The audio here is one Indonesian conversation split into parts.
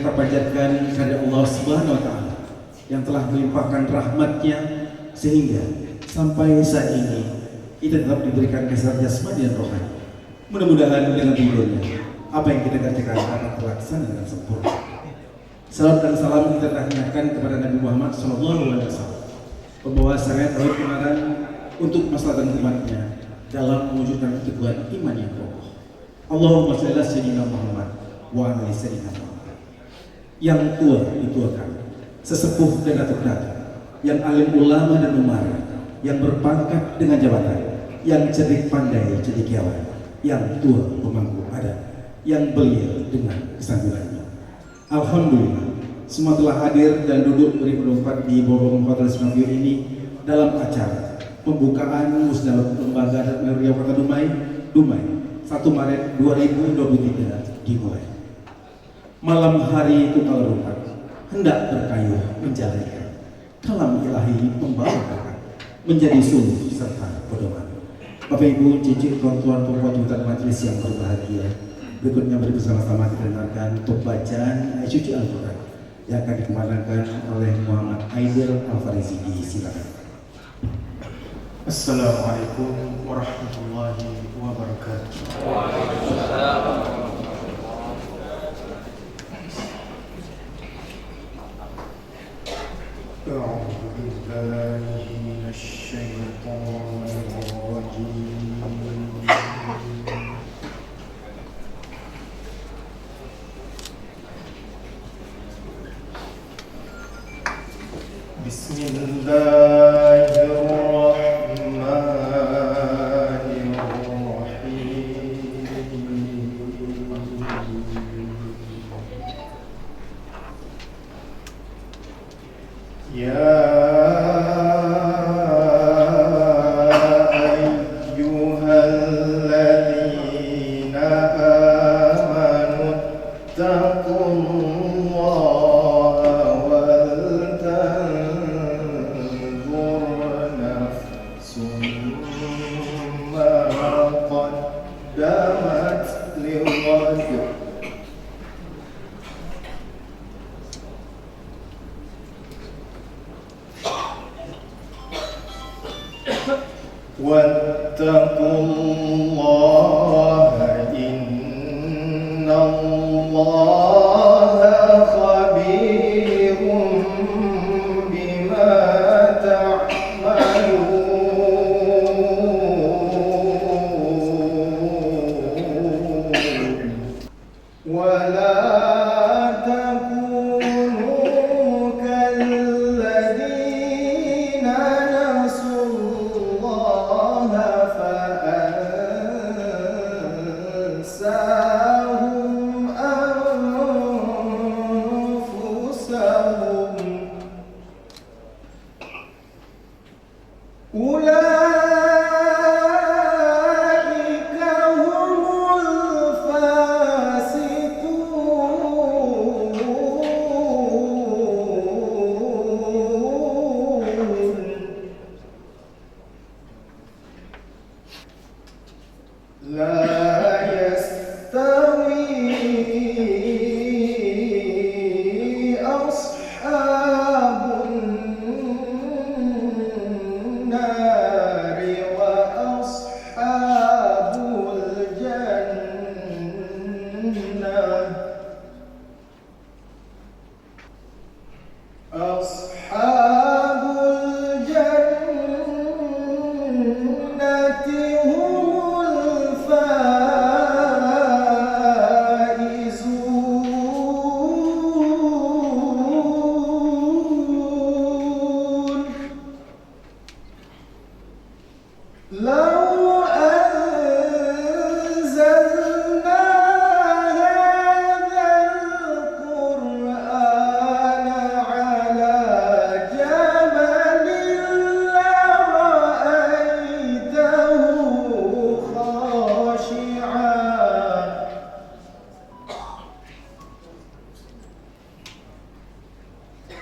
kita panjatkan kepada Allah Subhanahu wa Ta'ala yang telah melimpahkan rahmat-Nya sehingga sampai saat ini kita tetap diberikan kesehatan jasmani dan rohani. Mudah-mudahan dengan ridhonya apa yang kita kerjakan akan terlaksana dengan sempurna. Salam dan salam kita tahniahkan kepada Nabi Muhammad SAW, pembawa syariat tauhid kebenaran untuk maslahat dan umatnya dalam mewujudkan keteguhan iman yang kokoh. Allahumma shalli ala sayyidina Muhammad wa ala sayyidina Muhammad. Yang tua dituakan, sesepuh dan datuk-datuk, yang alim ulama dan umara, yang berpangkat dengan jabatan, yang cerdik pandai cendekiawan, yang tua pemangku adat, yang belia dengan kesambilannya. Alhamdulillah, semua telah hadir dan duduk beri pendapat di Bogor Hotel Sinavio ini dalam acara pembukaan Musdalab Lembaga dan Riau Kota Dumai 1 Maret 2023 dimulai. Malam hari Tunggal Rupat hendak berkayuh menjalankan kalam ilahi membawa berkah menjadi suluh serta pedoman. Bapak Ibu, cicit tuan-tuan pembuat majelis yang berbahagia, berikutnya mari bersama-sama kita dengarkan pembacaan ayat suci Al-Quran yang akan dikumandangkan oleh Muhammad Aidil Al-Farizi. Silakan. Assalamualaikum warahmatullahi wabarakatuh. A'udzu billahi minasy syaithanir rajim.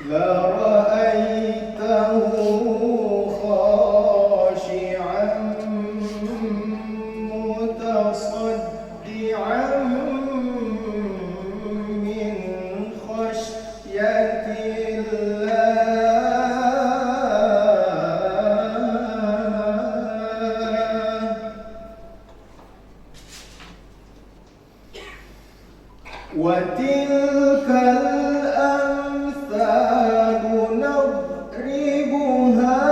لرأيته خاشعا وتلك الأمثال نضربها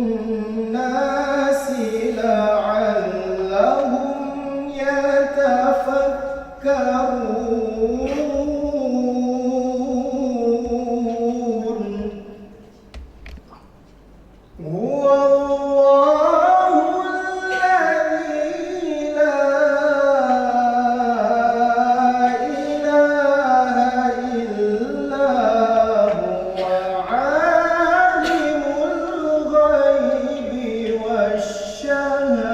للناس لعلهم يتفكرون هو الله الذي لا إله إلا هو عالم الغيب والشهادة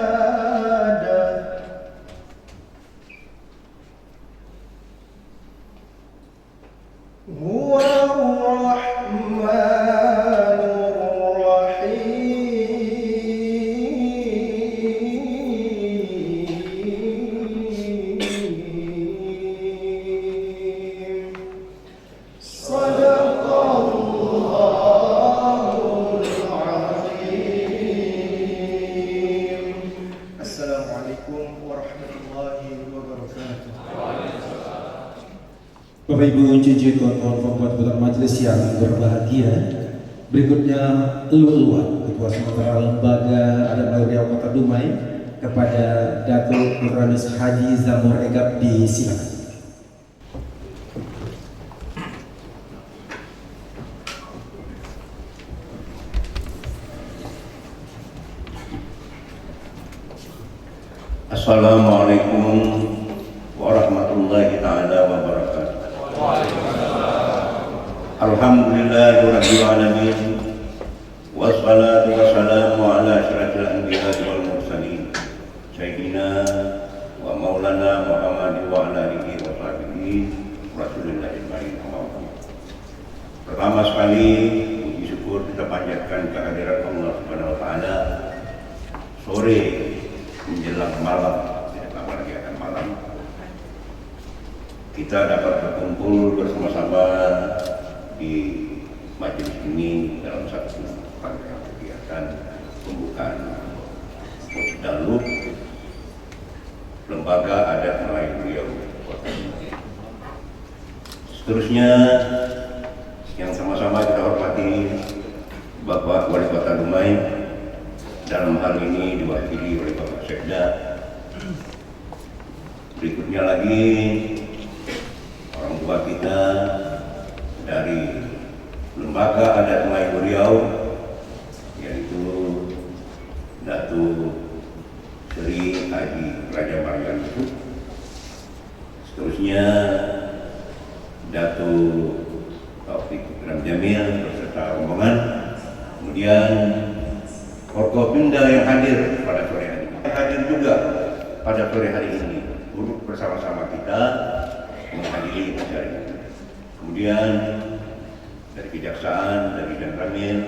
هو الرحمن الرحيم صدق الله العظيم السلام عليكم ورحمة الله وبركاته. Bapak Ibu cucu kawan-kawan pembuat majelis yang berbahagia, berikutnya Luluan Ketua Sementara Lembaga Adat Melayu Riau Kota Dumai kepada Datuk Nurhalis Haji Zamur Egap disilakan. Assalamualaikum warahmatullahi ta'ala wabarakatuh. Alhamdulillahirabbil alamin. Wassalatu wassalamu ala asyrafil anbiya'i wal mursalin sayyidina wa maulana Muhammadin wa ala alihi wa sahbihi Rasulillahil karim. Pertama sekali puji syukur kita panjatkan kehadirat Allah Subhanahu wa taala sore menjelang malam, tidak lama lagi akan malam, kita dapat berkumpul bersama-sama di majelis ini dalam satu rangkaian kegiatan pembukaan Musdalub Lembaga Adat Melayu Riau Kota Dumai. Seterusnya yang sama-sama kita hormati Bapak Wali Kota Dumai, dalam hal ini diwakili oleh Bapak Sekda. Berikutnya lagi orang tua kita dari Lembaga Adat Melayu Riau, yaitu Datuk Sri Haji Raja Marian Yusuf. Seterusnya Datuk Taufik Ikram Jamil beserta rombongan. Kemudian Forkopimda yang hadir pada sore hari ini, hadir juga pada sore hari ini, turut bersama-sama kita menghadiri acara ini. Kemudian dari Kejaksaan, dari Danramil,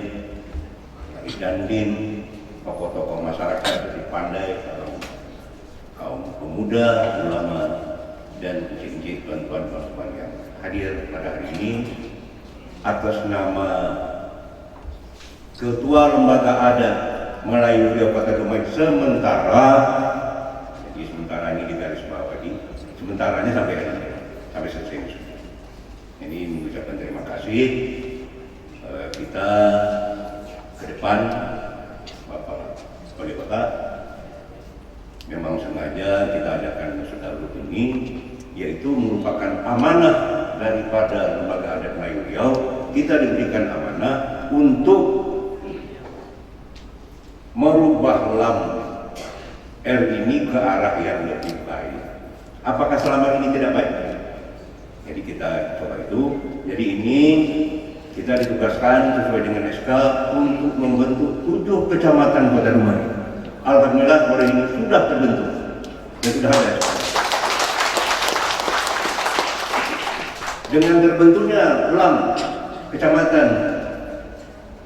dari Dandim, tokoh-tokoh masyarakat dari Pandai, kaum pemuda, ulama, dan encik-encik tuan-tuan yang hadir pada hari ini atas nama Ketua Lembaga Adat Melayu Riau Kota Dumai sementara, jadi sementara ini digaris bawahi, sementaranya sampai selesai. Ini mengucapkan terima kasih. Kita ke depan Bapak Wali Kota memang sengaja kita adakan Musdalub ini, yaitu merupakan amanah daripada Lembaga Adat Melayu Riau. Kita diberikan amanah untuk merubah lambang R ini ke arah yang lebih baik. Apakah selama ini tidak baik? Jadi kita coba itu. Jadi ini kita ditugaskan sesuai dengan SK untuk membentuk 7 kecamatan Kota Dumai. Alhamdulillah sore ini sudah terbentuk dan sudah ada. Dengan terbentuknya LAM kecamatan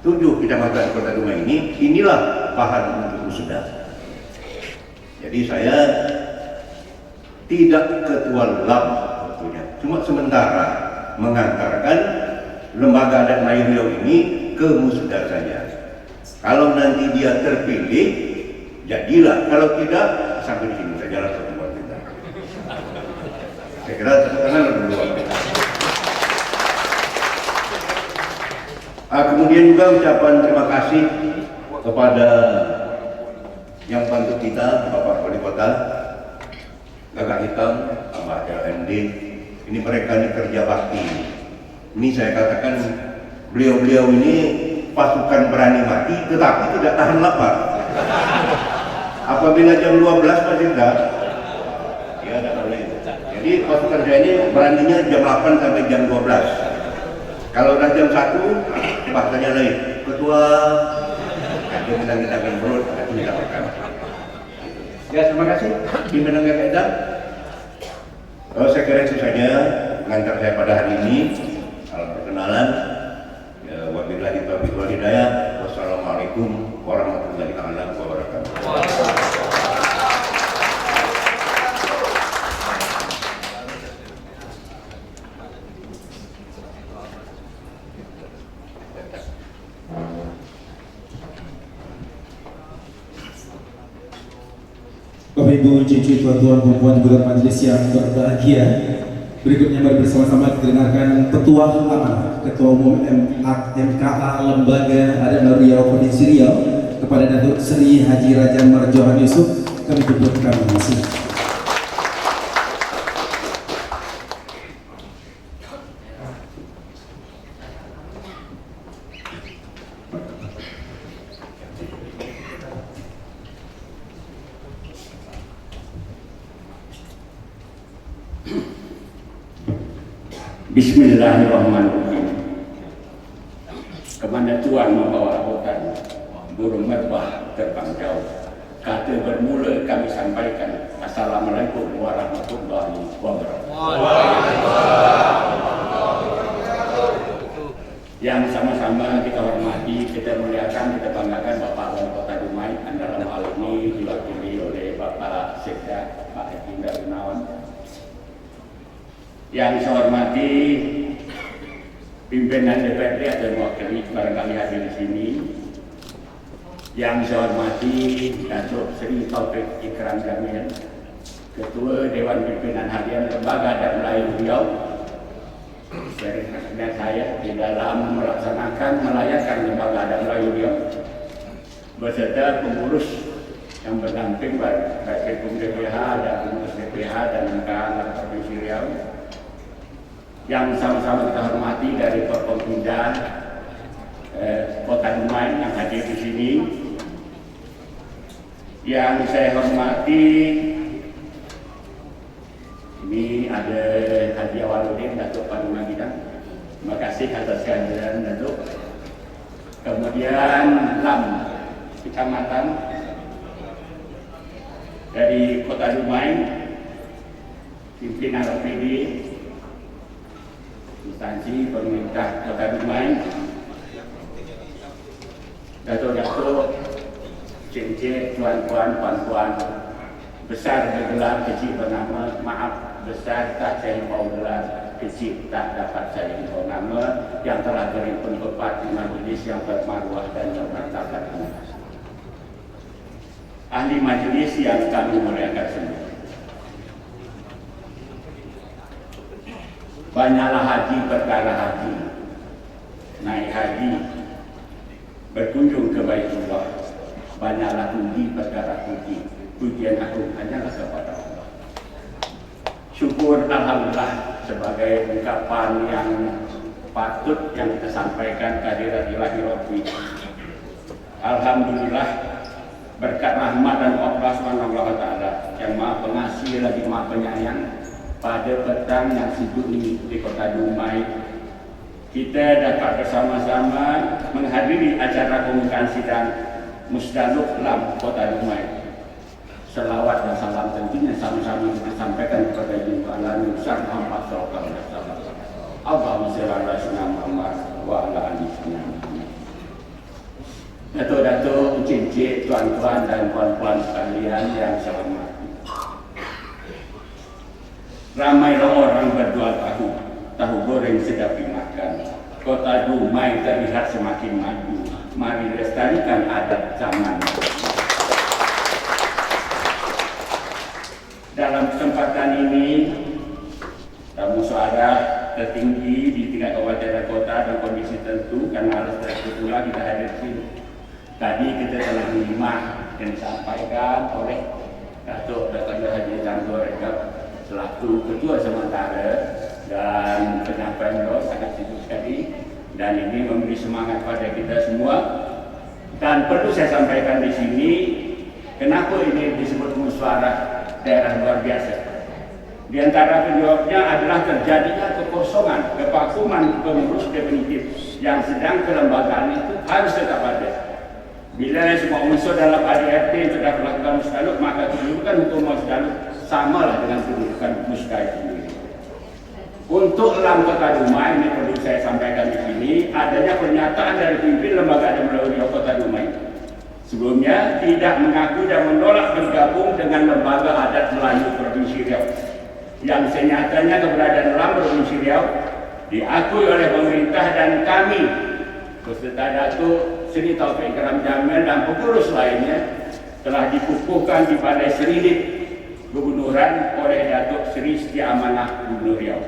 7 kecamatan Kota Dumai ini, inilah bahan untuk musda. Jadi saya tidak ketua LAM tentunya, cuma sementara mengantarkan Lembaga Adat Melayu Riau ini ke musda saja. Kalau nanti dia terpilih, jadilah. Kalau tidak, sampai di sini saja lah pertemuan kita. Saya kira tepuk tangan dulu. Kemudian juga ucapan terima kasih kepada yang bantu kita, Bapak Wali Kota, Kakak Hitam, Mbak LMD. Ini mereka ini kerja bakti. Ini saya katakan beliau-beliau ini pasukan berani mati, tetapi tidak tahan lapar. Apabila jam 12 masih enggak, ya tidak boleh. Jadi pasukan saya ini beraninya jam 8 sampai jam 12. Kalau udah jam 1, bahasanya lain. Ketua, dia kita akan perut, kita makan. Ya, terima kasih. Pimpinan Kakak. Saya kira itu saja mengantar saya pada hari ini. Perkenalan. Wabillahi taufiq wal hidayah. Wassalamualaikum warahmatullahi wabarakatuh. Bapak Ibu, cucu, tuan-tuan, perempuan, juga majelis yang berbahagia. Berikutnya mari bersama-sama kita dengarkan Petuah Amanah Ketua Umum MKA Lembaga Adat Riau Provinsi Riau kepada Datuk Seri Haji Raja Marjohan Yusuf. Kami jemput kami masih. Bismillahirrahmanirrahim. Kemana Tuhan membawa hutan, burung merpah terbang jauh. Kata bermula kami sampaikan, Assalamualaikum warahmatullahi wabarakatuh. Yang sama-sama kita hormati, kita muliakan, kita banggakan Bapak Wali Kota Dumai, dalam hal ini diwakili oleh Bapak Sekda, Pak Haji Gunawan. Yang saya hormati pimpinan DPRD atau mewakili barangkali hadir di sini. Yang saya hormati Datuk Seri Taufik Ikram Jamil, Ketua Dewan Pimpinan Harian Lembaga Adat Melayu Riau, dan saya di dalam melaksanakan melayani Lembaga Adat Melayu Riau beserta pengurus yang berdamping baik Ketum DPH dan pengurus DPH dan MKA Provinsi Riau. Yang sama-sama kita hormati dari Forkompinda Kota Dumai yang hadir di sini. Yang saya hormati ini ada Haji Awaludin, Datuk Panglima kita. Terima kasih atas kehadiran Datuk. Kemudian Lam Kecamatan dari Kota Dumai, pimpinan OPD, instansi pemerintah Kota Dumai, Datuk-datuk, cik-cik, tuan-tuan, puan-puan, besar bergelar, kecil bernama, maaf, besar tak saya mau gelar, kecil tak dapat saya info nama, yang telah berimpun tepat di majelis yang bermaruah dan bermartabat. Ahli majelis yang kami muliakan semua. Banyaklah haji perkara haji, naik haji, berkunjung ke Baitullah. Banyaklah puji perkara puji, pujian agung hanyalah kepada Allah. Syukur alhamdulillah sebagai ungkapan yang patut yang kita sampaikan kehadirat ilahi Rabbi. Alhamdulillah berkat rahmat dan Allah SWT yang Maha Pengasih lagi Maha Penyayang. Pada petang yang sejuk ini di Kota Dumai, kita dapat bersama-sama menghadiri acara pembukaan sidang Musdaluk Lam Kota Dumai. Selawat dan salam tentunya sama-sama kita sampaikan kepada Junjungan Alam Sang Muhammad SAW. Allahumma shalli ala sayyidina Muhammad wa ala ali sayyidina Muhammad. Datuk-datuk, cincin, tuan-tuan dan puan-puan sekalian yang saya hormati. Ramailah orang berjual tahu goreng sedap dimakan. Kota Dumai terlihat semakin maju. Mari lestarikan adat zaman. Dalam kesempatan ini, Tadi kita telah menyimak yang disampaikan oleh Datuk Dr. Haji Tanto Rekap selaku Ketua Sementara, dan penyampaian beliau sangat sibuk sekali dan ini memberi semangat pada kita semua. Dan perlu saya sampaikan di sini, kenapa ini disebut musyawarah daerah luar biasa. Di antara penyebabnya adalah terjadinya kekosongan, kevakuman pengurus definitif yang sedang kelembagaan itu harus tetap ada. Bila semua unsur dalam ADRT sudah melakukan mustaluk, maka kedudukan hukum mustaluk samalah dengan kedudukan mustaluk sendiri. Untuk Lam Kota Dumai, ini perlu saya sampaikan di sini, adanya pernyataan dari pimpin lembaga adat Melayu Riau Kota Dumai sebelumnya tidak mengaku dan menolak bergabung dengan lembaga adat Melayu Provinsi Riau, yang senyatanya keberadaan Lam Provinsi Riau diakui oleh pemerintah dan kami beserta Datuk Seri Taufik Karam Jamil dan pengurus lainnya telah dikukuhkan di Balai Seridik Gubernuran oleh Datuk Seri Setia Amanah Gubernur Riau.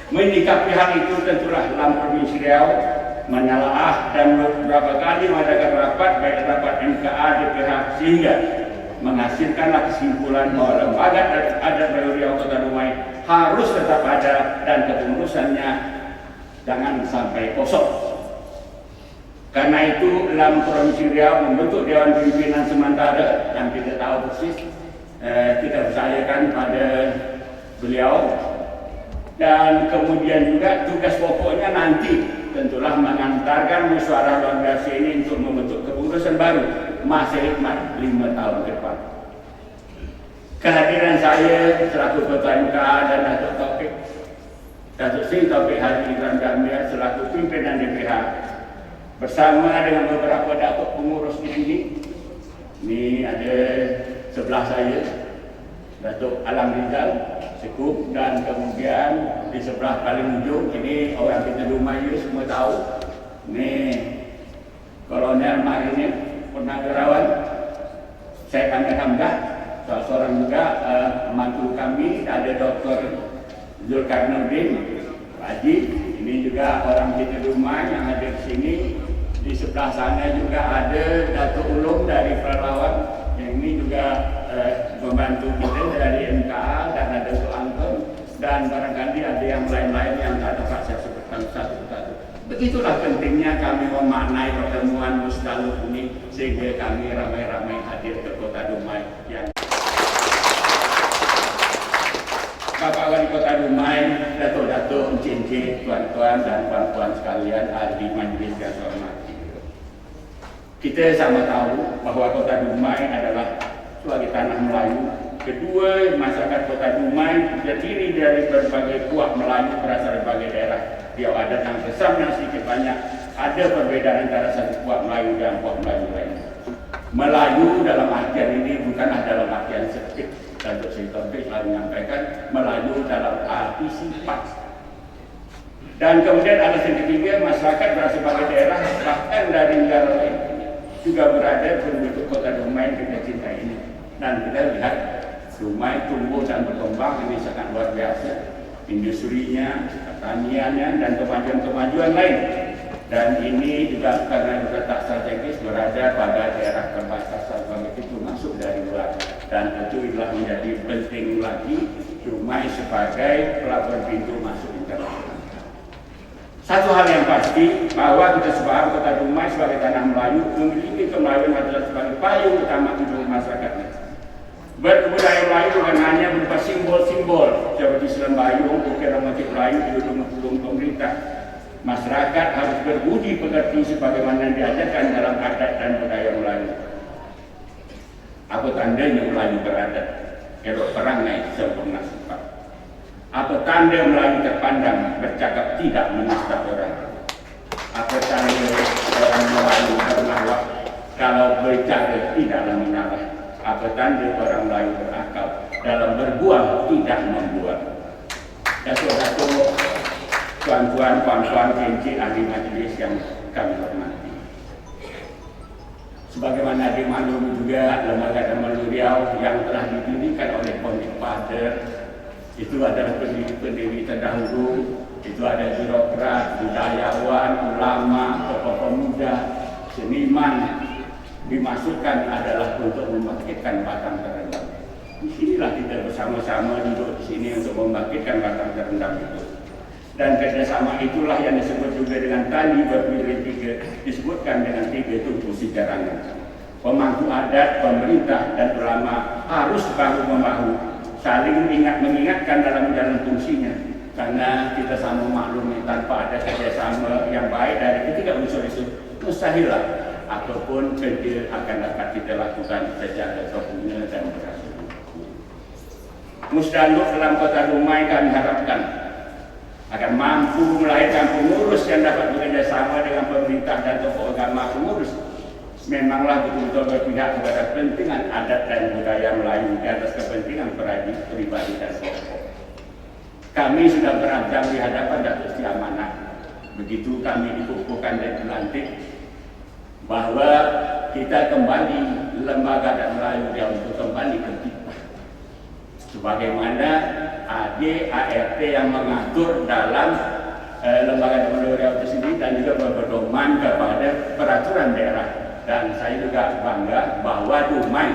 Menyikapi hal itu, tentulah Lam Provinsi Riau menelaah dan beberapa kali mengadakan rapat, baik rapat MKA, DPH, sehingga menghasilkanlah kesimpulan bahwa lembaga adat Melayu Riau Kota Dumai harus tetap ada dan kepengurusannya jangan sampai kosong. Karena itu Lam Provinsi Riau membentuk Dewan Pimpinan Sementara yang kita tahu persis kita percayakan pada beliau, dan kemudian juga tugas pokoknya nanti tentulah mengantarkan musyawarah luar biasa ini untuk membentuk kepengurusan baru masa hikmat 5 tahun ke depan. Kehadiran saya selaku Ketua MKA dan Datuk Seri Taufik Haji Karam Jamil selaku pimpinan DPH bersama dengan beberapa datuk pengurus di sini. Ini ada sebelah saya Datuk Alam Rizal Sekup, dan kemudian di sebelah paling ujung ini orang kita Dumai semua tahu, ini Kolonel Marinir Purnawirawan Syed Ahmad Hamdah, seorang juga mantu kami, ada Dr. Zulkarnaudin Haji, ini juga orang kita Dumai yang ada di sini. Di sebelah sana juga ada Datuk Ulum dari Pelalawan, yang ini juga membantu kita dari MKA, dan ada Datuk Angkon, dan barangkali ada yang lain-lain yang tak dapat saya sebutkan satu-satu. Begitulah pentingnya kami memaknai pertemuan mustaluk ini sehingga kami ramai-ramai hadir ke Kota Dumai. Yang Bapak Wali Kota Dumai, Datuk-Datuk, Encik-encik, tuan-tuan dan puan-puan sekalian, ahli majlis yang saya hormati. Kita sama tahu bahwa Kota Dumai adalah sebagai tanah Melayu. Kedua, masyarakat Kota Dumai terdiri dari berbagai puak Melayu berasal dari berbagai daerah Riau adat yang besar dan sedikit banyak. Ada perbedaan antara satu puak Melayu dan puak Melayu lain. Melayu dalam artian ini bukanlah dalam artian sempit. Datuk Seri Taufik selalu menyampaikan Melayu dalam arti sifat. Dan kemudian alasan ketiga, masyarakat berasal dari daerah bahkan dari negara lain juga berada berbentuk Kota Dumai yang kita cintai ini. Dan kita lihat Dumai tumbuh dan berkembang ini sangat luar biasa, industrinya, pertaniannya, dan kemajuan-kemajuan lain. Dan ini juga karena letak strategis berada pada daerah perbatasan begitu masuk dari luar, dan itu adalah menjadi penting lagi Dumai sebagai pelabuhan pintu masuk internasional. Satu hal yang pasti bahwa kita sepaham Kota Dumai sebagai tanah Melayu memiliki kemelayuan adalah sebagai payung utama hidup masyarakatnya. Berbudaya Melayu bukan hanya berupa simbol-simbol seperti selembayung, ukiran motif Melayu di gedung pemerintah. Masyarakat harus berbudi pekerti sebagaimana diajarkan dalam adat dan budaya Melayu. Apa tandanya Melayu beradat? Elok perang naik sempurna sifat. Apa tanda Melayu terpandang bercakap tidak menista orang? Apa tanda orang Melayu bernawak kalau berbicara tidaklah menyalah? Apa tanda orang Melayu berakal dalam berbuang tidak membuat? Datuk-datuk, tuan-tuan, puan-puan, encik, ahli majlis yang kami hormati. Sebagaimana dimaklumi juga lembaga adat Melayu Riau yang telah didirikan oleh Founding Father, itu adalah pendiri-pendiri terdahulu, itu ada birokrat, budayawan, ulama, tokoh pemuda, seniman dimasukkan adalah untuk membangkitkan batang terendam. Disinilah kita bersama-sama duduk di sini untuk membangkitkan batang terendam itu. Dan kerjasama itulah yang disebut juga dengan tali berpilih tiga, disebutkan dengan tiga tumpu sejarangan. Pemangku adat, pemerintah, dan ulama harus bahu-membahu, saling mengingatkan dalam jalan fungsinya. Karena kita sama maklum tanpa ada kerjasama yang baik dari ketiga unsur itu, mustahillah apapun kerja akan dapat kita lakukan secara sempurna dan berhasil. Musdaluk dalam kota Dumai kami harapkan akan mampu melahirkan pengurus yang dapat bekerja sama dengan pemerintah dan tokoh agama. Pengurus memanglah betul-betul berpihak kepada kepentingan adat dan budaya Melayu di atas kepentingan pribadi dan kelompok. Kami sudah berazam di hadapan Datuk Seri Amanah. Begitu kami dikukuhkan dan dilantik bahwa kita kembali lembaga adat Melayu yang untuk kembali ke kita. Sebagaimana ADART yang mengatur dalam lembaga Melayu itu sendiri dan juga berpedoman kepada peraturan daerah. Dan saya juga bangga bahwa Dumai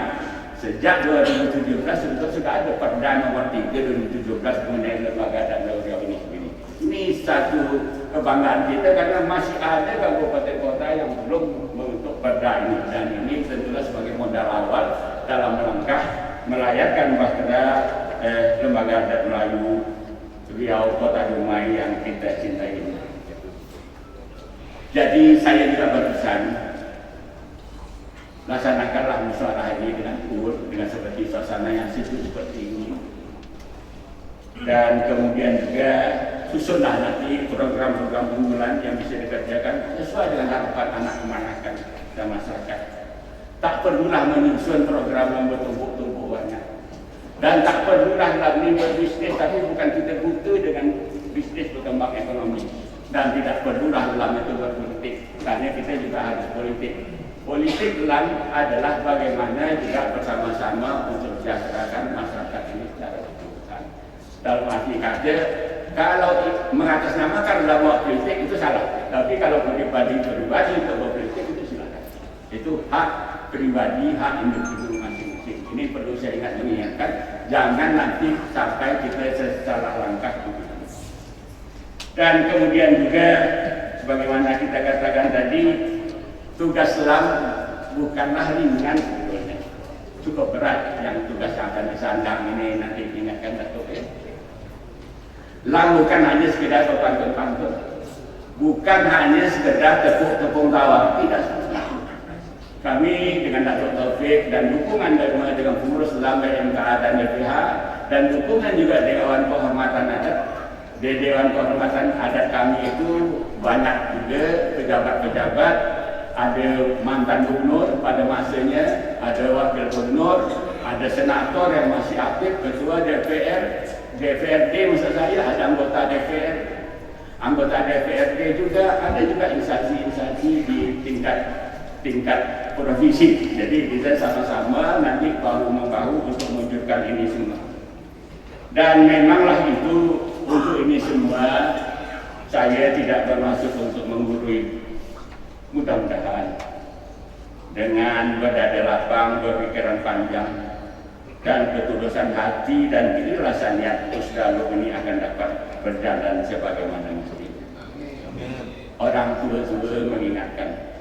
sejak 2017 sudah ada Perda nomor 3 2017 mengenai lembaga adat Melayu ini sendiri. Ini satu kebanggaan kita karena masih ada kabupaten kota yang belum membentuk perda ini, dan ini tentulah sebagai modal awal dalam langkah melayarkan bahtera lembaga adat Melayu Riau Kota Dumai yang kita cintai ini. Jadi saya juga berpesan, laksanakanlah musyawarah ini dengan dengan seperti suasana yang seperti ini. Dan kemudian juga susunlah nanti program-program unggulan yang bisa dikerjakan sesuai dengan harapan anak kemanakan dan masyarakat. Tak perlulah menyusun program yang bertumpuk-tumpuk banyak. Dan tak perlulah lagi berbisnis, tapi bukan kita butuh dengan bisnis berkembang ekonomi. Dan tidak perlulah dalam itu berpolitik, karena kita juga harus politik. Politik dalam adalah bagaimana juga bersama-sama untuk mensejahterakan masyarakat ini secara keseluruhan. Dalam arti kata, kalau mengatasnamakan dalam politik itu salah. Tapi kalau pribadi untuk berpolitik itu silakan. Itu hak pribadi, hak individu masing-masing. Ini perlu saya mengingatkan, jangan nanti sampai kita salah langkah. Dan kemudian juga, sebagaimana kita katakan tadi, tugas selam bukanlah ringan sebetulnya, cukup berat yang tugas yang akan disandang ini nanti diingatkan Datuk. Lam bukan hanya sekedar pantun-pantun, bukan hanya sekedar tepuk-tepuk tawa, tidak. Kami dengan Datuk Taufik dan dukungan dengan pengurus Lam MKA dan DPH dan dukungan juga Dewan Kehormatan Adat. Di Dewan Kehormatan Adat kami itu banyak juga pejabat-pejabat, ada mantan gubernur pada masanya, ada wakil gubernur, ada senator yang masih aktif, ketua DPR, DPRD maksud saya, ada anggota DPR, anggota DPRD juga, ada juga instansi-instansi di tingkat provinsi. Jadi kita sama-sama nanti bahu-membahu untuk mewujudkan ini semua. Dan memanglah itu, untuk ini semua saya tidak bermaksud untuk menggurui. Mudah-mudahan dengan berdada lapang, berpikiran panjang, dan ketulusan hati dan keikhlasan niat Musdaluk ini akan dapat berjalan sebagaimana mestinya. Orang tua-tua mengingatkan,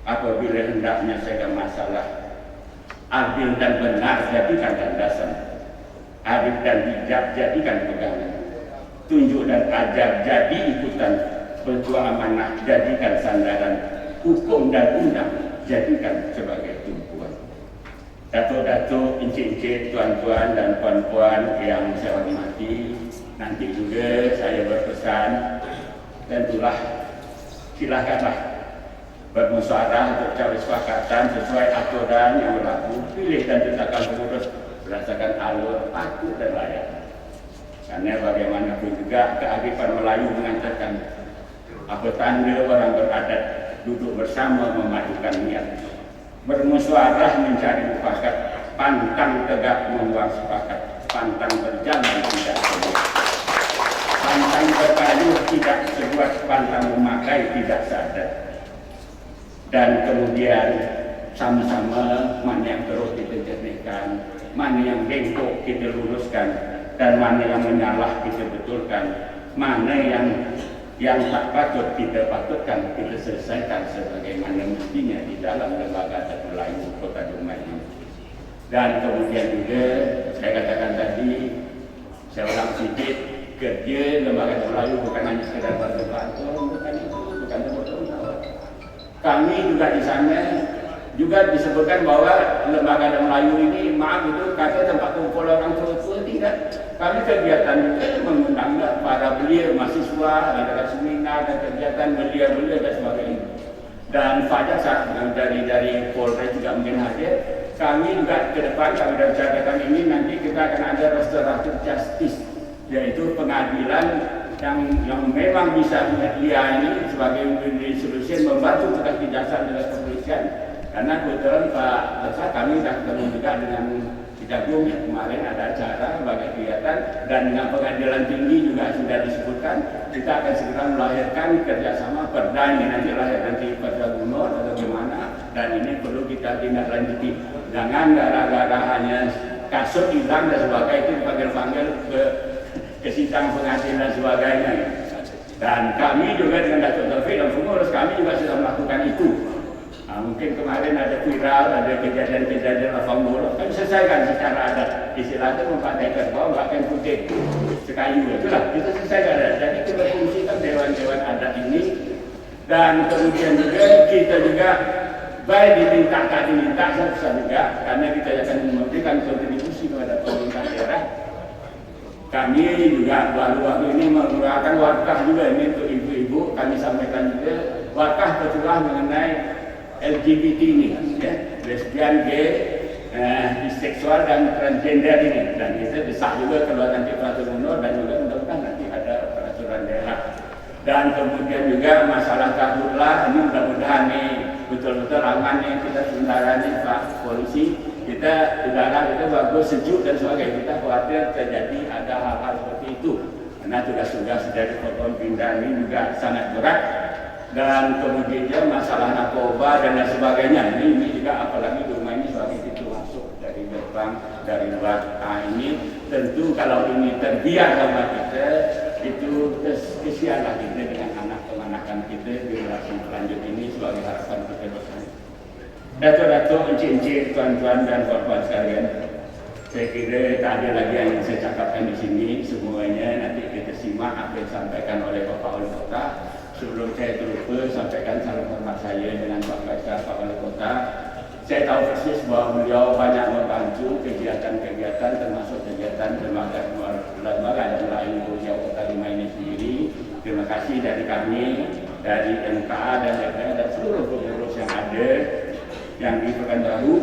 apabila hendak menyelesaikan masalah, adil dan benar jadikan landasan, adil dan bijak jadikan pegangan, tunjuk dan ajar jadi ikutan, berjuang amanah jadikan sandaran, hukum dan undang jadikan sebagai tumpuan. Datuk-datuk, encik-encik, tuan-tuan dan puan-puan yang saya hormati, nanti juga saya berpesan, tentulah silakanlah bermusyawarah untuk cari kesepakatan sesuai aturan yang berlaku, pilih dan tetapkan pengurus berdasarkan alur, atur dan layak. Karena bagaimanapun juga kearifan Melayu mengatakan, apa tanda orang beradat duduk bersama memadukan niat, bermusyawarah mencari mufakat, pantang tegak membuat sepakat, pantang berjalan tidak sebut, pantang berkayu tidak sebuat, pantang memakai tidak sadar. dan kemudian sama-sama mana yang terus kita jernihkan, mana yang bengkok kita luruskan, dan mana yang menyalah kita betulkan, mana yang tak patut kita patutkan kita selesaikan sebagaimana mestinya di dalam lembaga terpelayu Kota Dumai ini. Dan kemudian juga saya katakan tadi, saya ulang sedikit, kerja lembaga terpelayu bukan hanya sekedar bantu-bantu, bukan itu, bukan tanggung jawab. Kami juga di sana juga disebutkan bahwa lembaga Melayu ini, maaf itu kata tempat kumpul orang tua-tua, tidak. Kami kegiatan juga mengundang para belia mahasiswa, ada seminar dan kegiatan belia-belia dan sebagainya. Dan Fajar dari Polres juga mungkin hadir. Kami juga ke depan kami dah cadangkan ini nanti kita akan ada restoratif justice, yaitu pengadilan yang memang bisa dia ini sebagai win-win solution membantu tugas kejaksaan dengan kepolisian. Karena kebetulan Pak Lesa kami sudah ketemu juga dengan Kejagung yang kemarin ada acara sebagai kegiatan, dan dengan pengadilan tinggi juga sudah disebutkan kita akan segera melahirkan kerjasama perda ini, nanti lahir nanti pada gubernur atau gimana, dan ini perlu kita tindak lanjuti. Jangan gara-gara hanya kasus hilang dan sebagainya itu dipanggil-panggil ke sidang pengadilan dan sebagainya. Dan kami juga dengan Datuk Taufik dan pengurus kami juga sudah melakukan itu. Mungkin kemarin ada viral, ada kejadian-kejadian lapang bola, kami selesaikan secara adat. Istilahnya memakai kerbau, pakai putih sekayu, itulah kita selesaikan. Jadi kita fungsikan dewan-dewan adat ini, dan kemudian juga kita juga baik diminta tak diminta susah juga, karena kita akan memberikan kontribusi kepada pemerintah daerah. Kami juga baru-baru ini mengeluarkan warkah juga ini untuk ibu-ibu. Kami sampaikan juga warkah tertulah mengenai LGBT ini, ya, lesbian, gay, biseksual dan transgender ini, dan kita disah juga keluar nanti peraturan gubernur dan juga mudah-mudahan nanti ada peraturan daerah. Dan kemudian juga masalah karhutlah ini mudah-mudahan nih betul-betul aman nih, kita sementara nih Pak Polisi, kita udara kita bagus, sejuk dan sebagainya. Kita khawatir terjadi ada hal-hal seperti itu, karena tugas-tugas dari Forkompinda ini juga sangat berat. Dan kemudian masalah narkoba dan lain sebagainya, ini juga apalagi rumah ini sebagai pintu masuk dari depan, dari luar. Ini tentu kalau ini terbiar sama kita, itu kesianlah kita dengan anak kemanakan kita di relasi selanjut ini sebagai harapan kita bersama. Datuk-datuk, encik-encik, tuan-tuan dan puan-puan sekalian, saya kira tak ada lagi yang saya cakapkan di sini. Semuanya nanti kita simak apa yang disampaikan oleh Bapak Wali Kota. Sebelum saya terlupa, sampaikan salam hormat saya dengan Pak Kaisar, Pak Wali Kota. Saya tahu persis bahwa beliau banyak membantu kegiatan-kegiatan, termasuk kegiatan lembaga yang lain Beliau Kota Dumai ini sendiri. Terima kasih dari kami, dari MKA dan DPR dan seluruh pengurus yang ada, yang di Pekanbaru.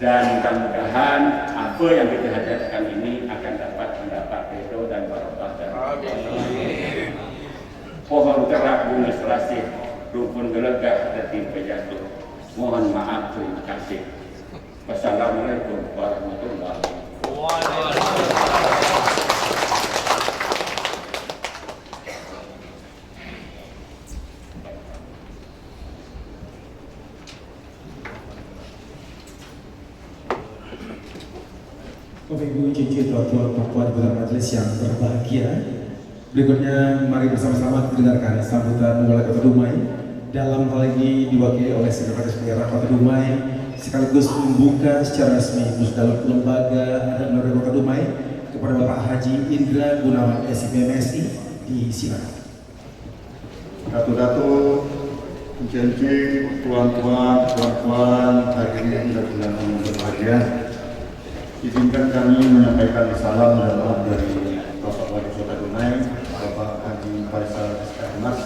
Dan mudah-mudahan apa yang kita hadirkan ini akan dapat mendapat ridho dan barokah dari Allah. Pohon terak bunga selasih, rukun gelegah tertimpa jatuh. Mohon maaf, terima kasih. Wassalamualaikum warahmatullahi wabarakatuh. Bapak Ibu, cincin tuan-tuan, puan-puan majelis yang berbahagia. Berikutnya mari bersama-sama dengarkan sambutan Wali Kota Dumai. Dalam hal ini diwakili oleh Sekretaris Daerah Kota Dumai, sekaligus membuka secara resmi Musdaluk Lembaga Adat Negara Kota Dumai kepada Bapak Haji Indra Gunawan SIPMSI. Disilakan. Datuk-datuk, encik-encik, tuan-tuan, puan-puan, hadirin dan undangan yang berbahagia. Izinkan kami menyampaikan salam dan doa dari Bapak Wali Kota Dumai, Bapak Haji Faisal SKMS,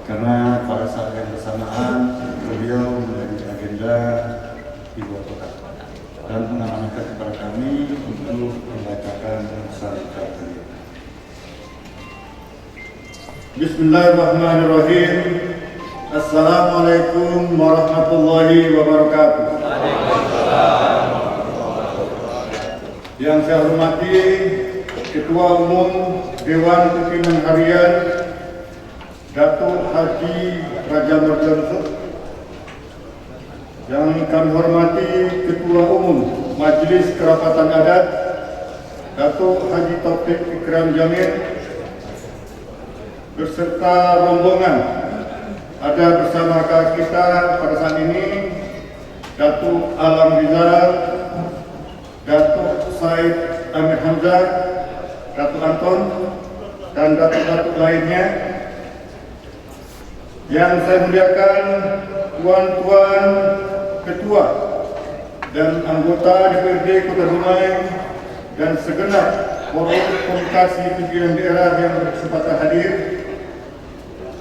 karena pada saat yang bersamaan beliau menjadi agenda ibu kota dan mengamanahkan kepada kami untuk membacakan sambutan beliau. Bismillahirrahmanirrahim. Assalamualaikum warahmatullahi wabarakatuh. Yang saya hormati Ketua Umum Dewan Pimpinan Harian Datuk Haji Raja Merjonsuk Yang kami hormati Ketua Umum Majelis Kerapatan Adat Datuk Haji Taufik Ikram Jamil beserta rombongan. Ada bersama kita pada saat ini Datuk Alam Rizal, Datuk Said Amir Hamzah, Datuk Anton, dan datuk-datuk lainnya. Yang saya muliakan tuan-tuan ketua dan anggota DPRD Kota Dumai dan segenap forum komunikasi pimpinan daerah yang berkesempatan hadir,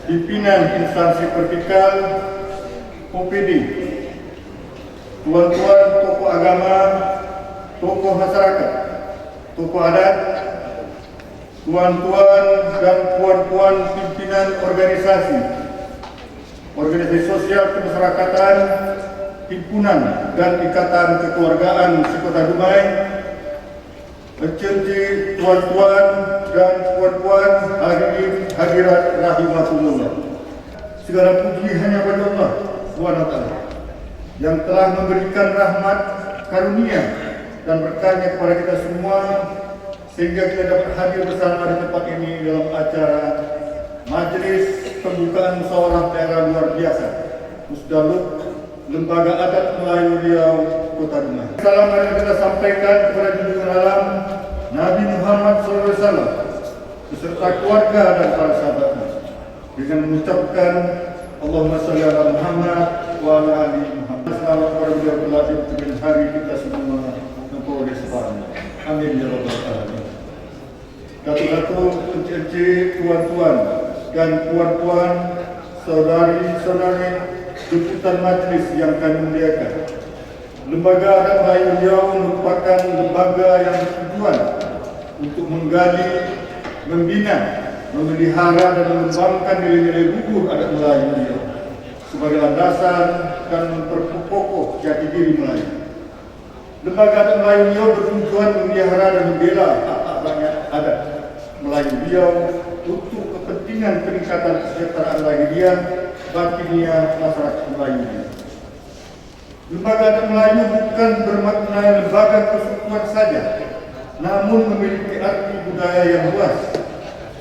pimpinan instansi vertikal OPD, tuan-tuan tokoh agama, tokoh masyarakat, tokoh adat, tuan-tuan dan puan-puan pimpinan organisasi sosial kemasyarakatan, himpunan dan ikatan kekeluargaan Sekota Dumai, pencinta tuan-tuan dan puan-puan hadirin hadirat rahimakumullah. Segala puji hanya bagi Allah SWT yang telah memberikan rahmat karunia dan berkahnya kepada kita semua sehingga kita dapat hadir bersama di tempat ini dalam acara Majelis Pembukaan Musyawarah Daerah Luar Biasa Musdaluk Lembaga Adat Melayu Riau Kota Dumai. Salam yang kita sampaikan kepada junjungan alam Nabi Muhammad SAW beserta keluarga dan para sahabatnya dengan mengucapkan Allahumma shalli ala Muhammad wa ala ali Muhammad. Selamat kepada beliau berlatih dengan hari kita semua memperoleh sebarang. Amin ya rabbal alamin. Datuk-datuk, encik-encik, tuan-tuan dan puan-puan, saudari-saudari jemputan majlis yang kami muliakan. Lembaga Adat Melayu Riau merupakan lembaga yang bertujuan untuk menggali, membina, memelihara dan mengembangkan nilai-nilai luhur adat Melayu Riau sebagai landasan dan memperkokoh jati diri Melayu. Lembaga Adat Melayu Riau bertujuan memelihara dan membela hak-hak rakyat adat Melayu Riau untuk kepentingan peningkatan kesejahteraan lahiriah batiniah masyarakat Melayu Riau. Lembaga Adat Melayu bukan bermakna lembaga kesukuan saja, namun memiliki arti budaya yang luas.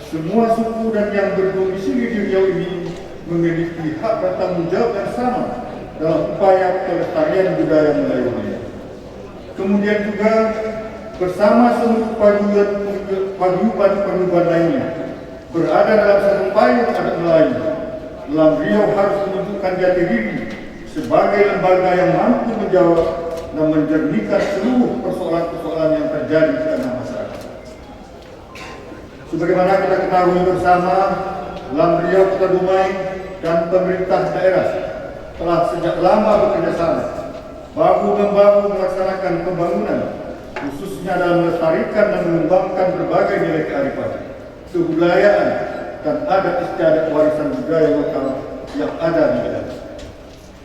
Semua suku dan yang berdomisili di Riau ini memiliki hak dan tanggung jawab yang sama dalam upaya pelestarian budaya Melayu Riau. Kemudian juga bersama seluruh paguyuban lainnya berada dalam satu payung adat Melayu. Dalam Riau harus menunjukkan jati diri sebagai lembaga yang mampu menjawab dan menjernihkan seluruh persoalan-persoalan yang terjadi di tengah masyarakat. Sebagaimana kita ketahui bersama, Lam Riau Kota Dumai dan pemerintah daerah telah sejak lama bekerjasama bahu-membahu melaksanakan pembangunan, khususnya dalam melestarikan dan mengembangkan berbagai nilai kearifan, kebudayaan, dan adat istiadat warisan budaya lokal yang ada di daerah.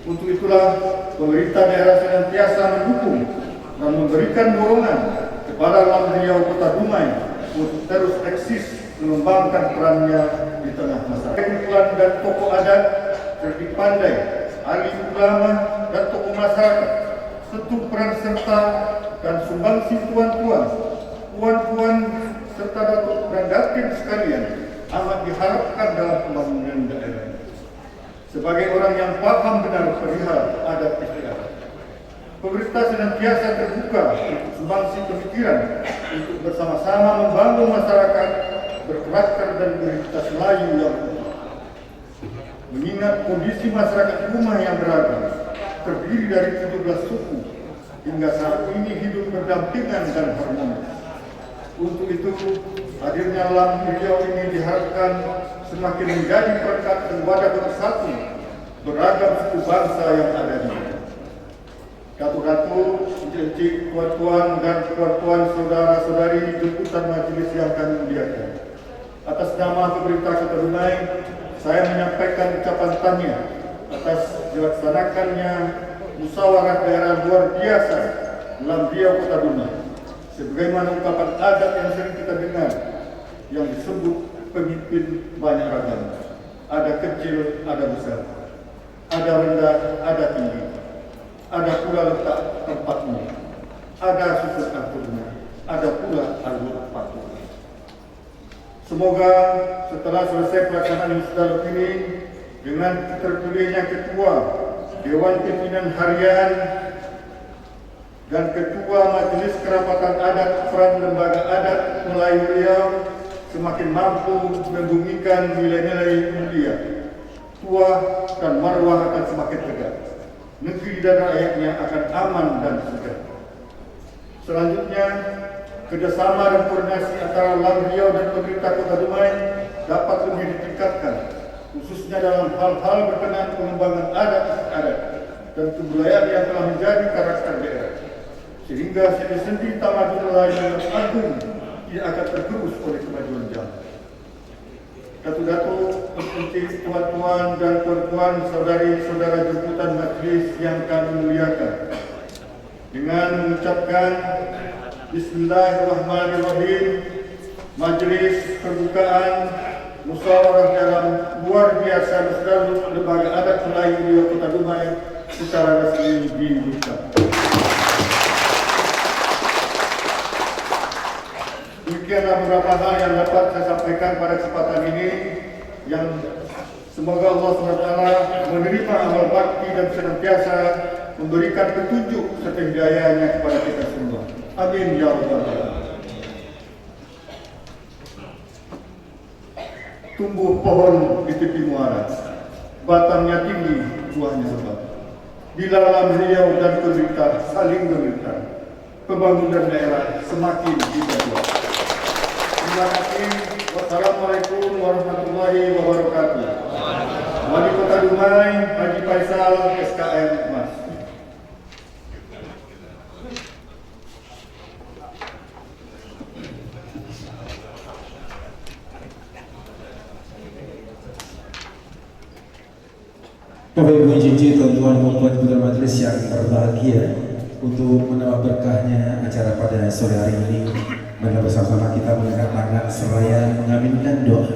Untuk itulah pemerintah daerah senantiasa mendukung dan memberikan dorongan kepada Lam Riau Kota Dumai untuk terus eksis mengembangkan perannya di tengah masyarakat. Kumpulan dan tokoh adat, cerdik pandai, ahli ulama dan tokoh masyarakat, serta peran serta dan sumbangsi tuan-tuan, puan-puan serta datuk dan datin sekalian amat diharapkan dalam pembangunan daerah. Sebagai orang yang paham benar perihal adat istiadat, pemerintah senantiasa terbuka untuk sumbangsi pemikiran untuk bersama-sama membangun masyarakat berkarakter dan identitas Melayu yang utuh. Mengingat kondisi masyarakat rumah yang beragam, terdiri dari 17 suku, hingga saat ini hidup berdampingan dan harmonis. Untuk itu, hadirnya Lam Riau ini diharapkan semakin menjadi perekat dan wadah bersatu beragam suku bangsa yang ada di sini. Datuk-datuk, encik-encik, tuan-tuan dan puan-puan, saudara-saudari jemputan majelis yang kami muliakan. Atas nama pemerintah Kota Dumai, saya menyampaikan ucapan tahniah atas dilaksanakannya musyawarah daerah luar biasa Lam Riau Kota Dumai. Sebagaimana ungkapan adat yang sering kita dengar yang disebut pemimpin banyak ragam. Ada kecil, ada besar, ada rendah, ada tinggi. ada pula letak tempatnya, ada susun aturnya, ada pula alur patungnya. Semoga setelah selesai pelaksanaan musdaluf ini, dengan terpilihnya ketua Dewan Pimpinan Harian dan ketua Majelis Kerapatan Adat Front Lembaga Adat Melayu Riau semakin mampu membumikan nilai-nilai mulia, tuah dan marwah akan semakin tegak. Negeri dan rakyatnya akan aman dan sejahtera. Selanjutnya, kerjasama dan koordinasi antara Lam Riau dan pemerintah Kota Dumai dapat lebih ditingkatkan, khususnya dalam hal-hal berkenaan pengembangan adat dan kebudayaan yang telah menjadi karakter daerah, sehingga sendi-sendi tamadun Melayu yang agung tidak akan tergerus oleh kemajuan zaman. Datuk-datuk, Menteri, tuan-tuan dan puan-puan, saudari-saudara jemputan majelis yang kami muliakan, dengan mengucapkan Bismillahirrahmanirrahim, majelis pembukaan musyawarah dalam luar biasa musdaluf Lembaga Adat Melayu Riau Kota Dumai secara resmi dibuka. Demikianlah beberapa hal yang dapat saya sampaikan pada kesempatan ini, yang semoga Allah SWT menerima amal bakti dan senantiasa memberikan petunjuk serta hidayahnya kepada kita semua. Amin ya rabbal alamin. Tumbuh pohon di tepi muara, batangnya tinggi, buahnya lebat. Bila Lam Riau dan pemerintah saling meminta, pembangunan daerah semakin diperkuat. Terima kasih. Wassalamualaikum warahmatullahi wabarakatuh. Wali Kota Dumai, Haji Faisal, SKM Mas. Bapak Ibu Cici, tuan-tuan dan puan-puan majelis yang berbahagia, untuk menambah berkahnya acara pada sore hari ini, mari bersama-sama kita mengangkat tangan seraya mengaminkan doa.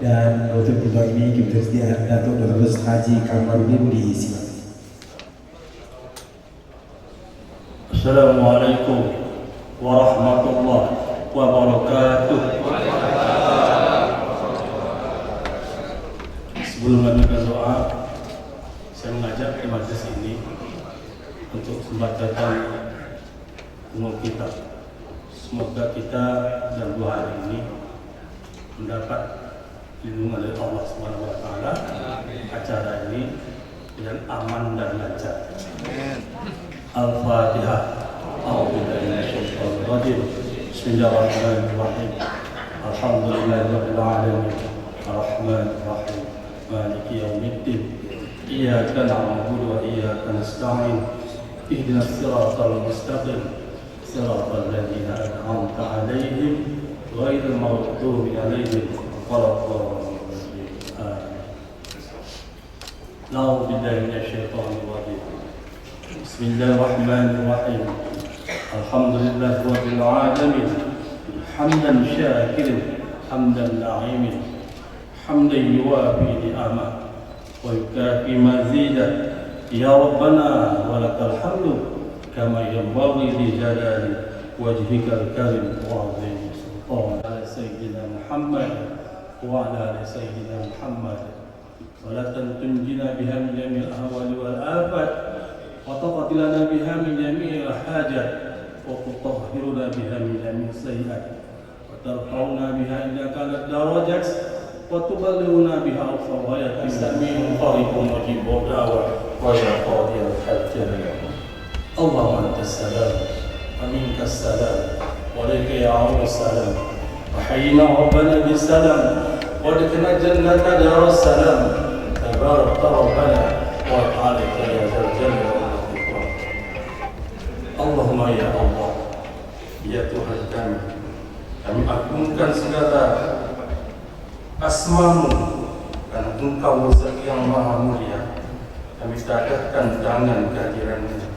Dan untuk doa ini kita sediakan Datuk Dr. Haji Kamarudin di sini. Assalamualaikum warahmatullahi wabarakatuh. Sebelum melanjutkan doa, saya mengajak di majelis ini untuk membacakan umum kitab. Semoga kita dalam 2 hari ini mendapat lindungan dari Allah Subhanahu wa taala. Acara ini dengan aman dan lancar. Al-Fatihah. A'udzubillahi minasyaitonir rajim. Bismillahirrahmanirrahim. Alhamdulillahirabbil alamin. Arrahmanir rahim. Maliki yaumiddin. Iyyaka na'budu wa iyyaka nasta'in. Ihdinas siratal mustaqim. Siratal ladzina an'amta 'alaihim ghairil maghdubi 'alaihim waladdallin. Amin. A'udzu billahi minasyaitonir rajim. Bismillahirrahmanirrahim. Alhamdulillahirabbil alamin. Hamdan syakirin, hamdan na'imin, hamdan yuwafi ni'amah wa yukafi mazidah. Ya Rabbana walakal hamdu kama yanbaghi li jalali wajhikal karim wa 'azimi sultan. Ala sayyidina Muhammad wa ala ali sayyidina Muhammad. Salatan tunjina biha min jami'il ahwali wal afat wa taqdi lana biha min jami'il hajat wa tutahhiruna biha min jami'is sayyi'at wa tarfa'una biha indaka ad-darajat wa tuballighuna biha al-fawayat sami'un qaribun mujibud da'wah wa ya qadiyal hajat. Allahumma antas salam wa minkas salam wa alayka ya'ud salam wa hayyina rabbana bis salam wa adkhilna jannata darus salam. Tabarak rabbana wa ta'ala ya dzal jalali wal ikram. Allahumma ya Allah, ya Tuhan kami agungkan segala asma-Mu karena Engkau Zat yang Maha Mulia. Kami dadahkan tangan kehadiran-Mu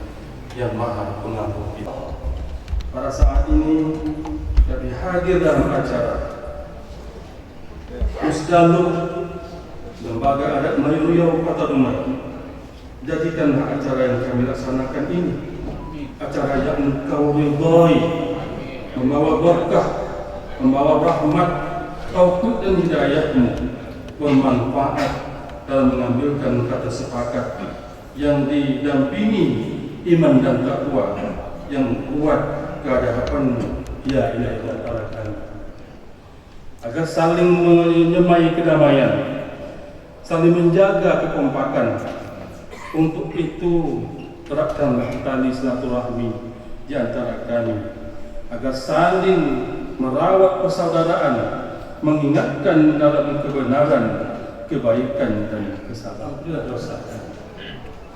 yang Maha Pengampun kita. Pada saat ini kami hadir dalam acara Musdaluf Lembaga Adat Melayu Riau Kota Dumai jadikanlah acara yang kami laksanakan ini acara yang Engkau ridhai, membawa berkah, membawa rahmat, taufik dan hidayah-Mu, bermanfaat dalam mengambilkan kata sepakat yang didampingi iman dan takwa yang kuat ke hadapan-Mu, ya ilahi antara kami, agar saling menyemai kedamaian, saling menjaga kekompakan. Untuk itu eratkanlah tali silaturahmi di antara kami, agar saling merawat persaudaraan, mengingatkan dalam kebenaran, kebaikan dan kesabaran. Ampunilah dosa kami,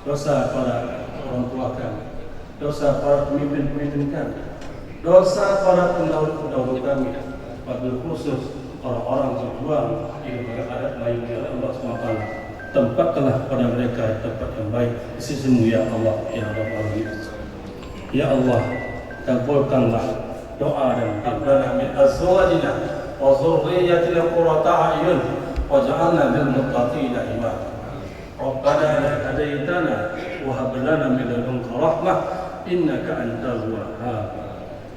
dosa para orang tua kami, dosa para pemimpin-pemimpin kami, dosa para pendahulu-pendahulu kami, wabil khusus orang-orang berjuang di lembaga adat Melayu oleh Allah SWT. Tempatkanlah pada mereka tempat yang baik di sisi-Mu, ya Allah, ya Rabbal Alamin. Ya Allah, kabulkanlah doa dan rabbana min azwajina wa dzurriyyatina qurrata a'yun waj'alna lil muttaqina imama. Rabbana la hadaitana wa hab lana min ladunka rahmah innaka antal wahhab.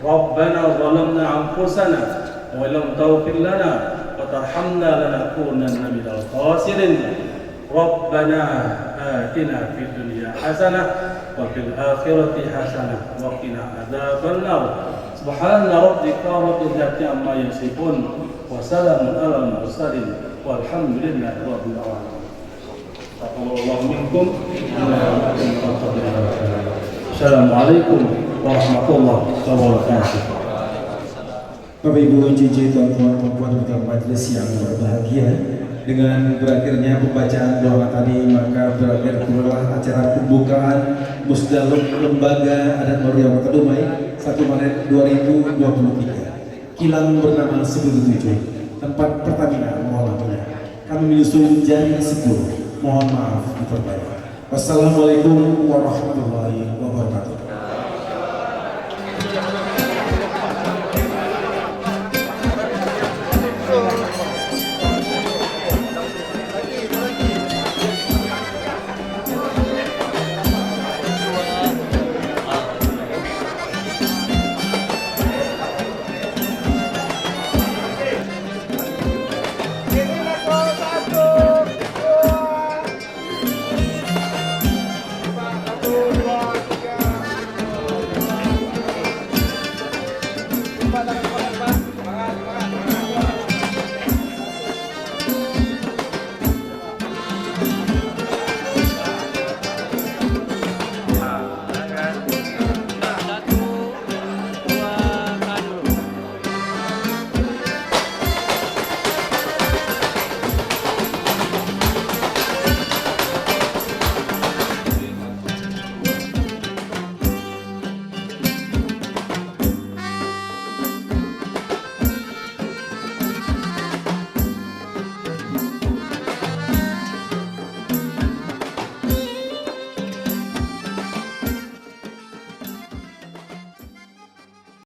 Rabbana zalamna anfusana wa lam taghfir lana wa tarhamna lanakunanna minal khasirin. Rabbana atina fid dunya hasanah wa fil akhirati hasanah wa qina adzabannar. Subhana rabbika rabbil izzati amma yasifun wa salamun alal mursalin walhamdulillahi rabbil alamin. Taqabbalallahu minkum. Assalamualaikum warahmatullahi wabarakatuh. Bapak Ibu cici tuan-tuan dan majelis yang berbahagia, dengan berakhirnya pembacaan doa tadi maka berakhir pula acara pembukaan Musdalub Lembaga Adat Maria Kota Dumai 1 Maret 2023. Kilang bernama Segudu 7, tempat Pertamina mengolahnya. Kami menyusul jaring Segudu. Mohon maaf diperbaiki. Wassalamualaikum warahmatullahi wabarakatuh.